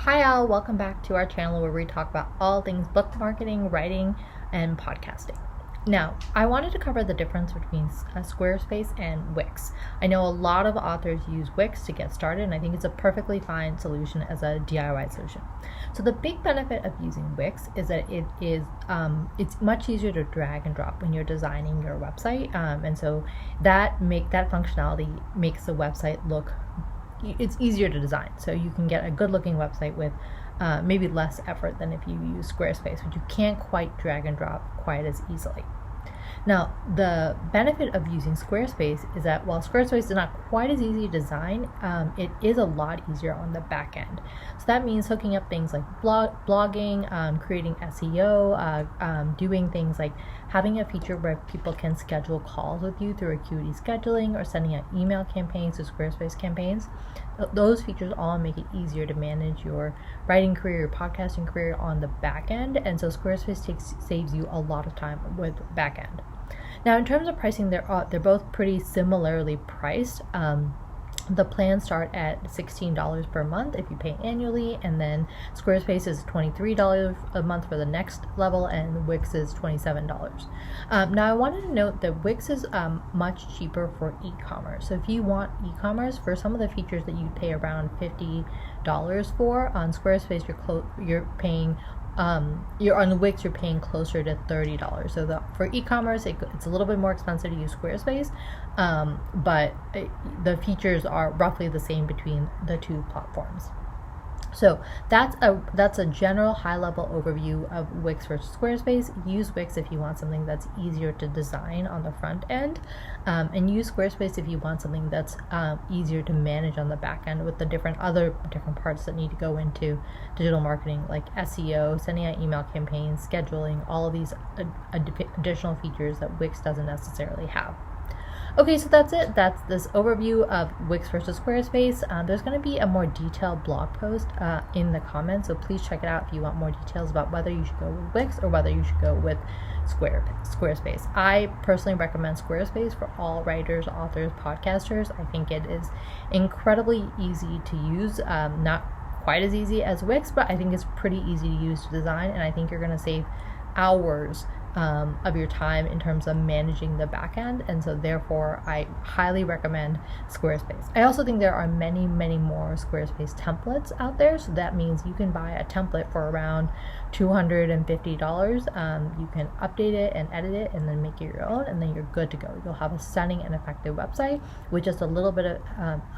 Hi all, welcome back to our channel where we talk about all things book marketing, writing, and podcasting. Now, I wanted to cover the difference between Squarespace and Wix. I know a lot of authors use Wix to get started, and I think it's a perfectly fine solution as a DIY solution. So the big benefit of using Wix is that it's much easier to drag and drop when you're designing your website, and so that functionality makes the website look. It's easier to design, so you can get a good looking website with maybe less effort than if you use Squarespace, but you can't quite drag and drop quite as easily. Now, the benefit of using Squarespace is that while Squarespace is not quite as easy to design, it is a lot easier on the back end. So that means hooking up things like blogging, creating SEO, doing things like having a feature where people can schedule calls with you through Acuity scheduling, or sending out email campaigns to Squarespace campaigns. Those features all make it easier to manage your writing career, your podcasting career on the back end, and so Squarespace saves you a lot of time with back end. Now, in terms of pricing, they're both pretty similarly priced. The plans start at $16 per month if you pay annually, and then Squarespace is $23 a month for the next level, and Wix is $27. Now, I wanted to note that Wix is much cheaper for e-commerce. So if you want e-commerce, for some of the features that you pay around $50 for, on Squarespace you're paying you're on Wix, you're paying closer to $30. So for e-commerce, it's a little bit more expensive to use Squarespace, but the features are roughly the same between the two platforms. So that's a general high-level overview of Wix versus Squarespace. Use Wix if you want something that's easier to design on the front end, and use Squarespace if you want something that's easier to manage on the back end with the different parts that need to go into digital marketing, like SEO, sending out email campaigns, scheduling, all of these additional features that Wix doesn't necessarily have. Okay, so that's it. That's this overview of Wix versus Squarespace. There's going to be a more detailed blog post in the comments, so please check it out if you want more details about whether you should go with Wix or whether you should go with Squarespace. I personally recommend Squarespace for all writers, authors, podcasters. I think it is incredibly easy to use, not quite as easy as Wix, but I think it's pretty easy to use to design, and I think you're going to save hours of your time in terms of managing the back end, and so therefore I highly recommend Squarespace. I also think there are many more Squarespace templates out there, so that means you can buy a template for around $250. You can update it and edit it and then make it your own, and then you're good to go. You'll have a stunning and effective website with just a little bit of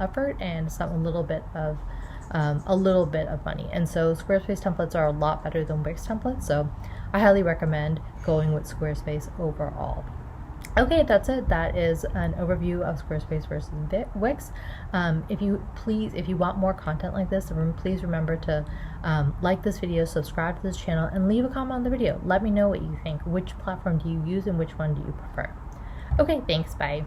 effort and a little bit of money. And so Squarespace templates are a lot better than Wix templates, so I highly recommend going with Squarespace overall. Okay, that's it. That is an overview of Squarespace versus Wix. If you want more content like this, please remember to like this video, subscribe to this channel, and leave a comment on the video. Let me know what you think. Which platform do you use and which one do you prefer? Okay, thanks. Bye.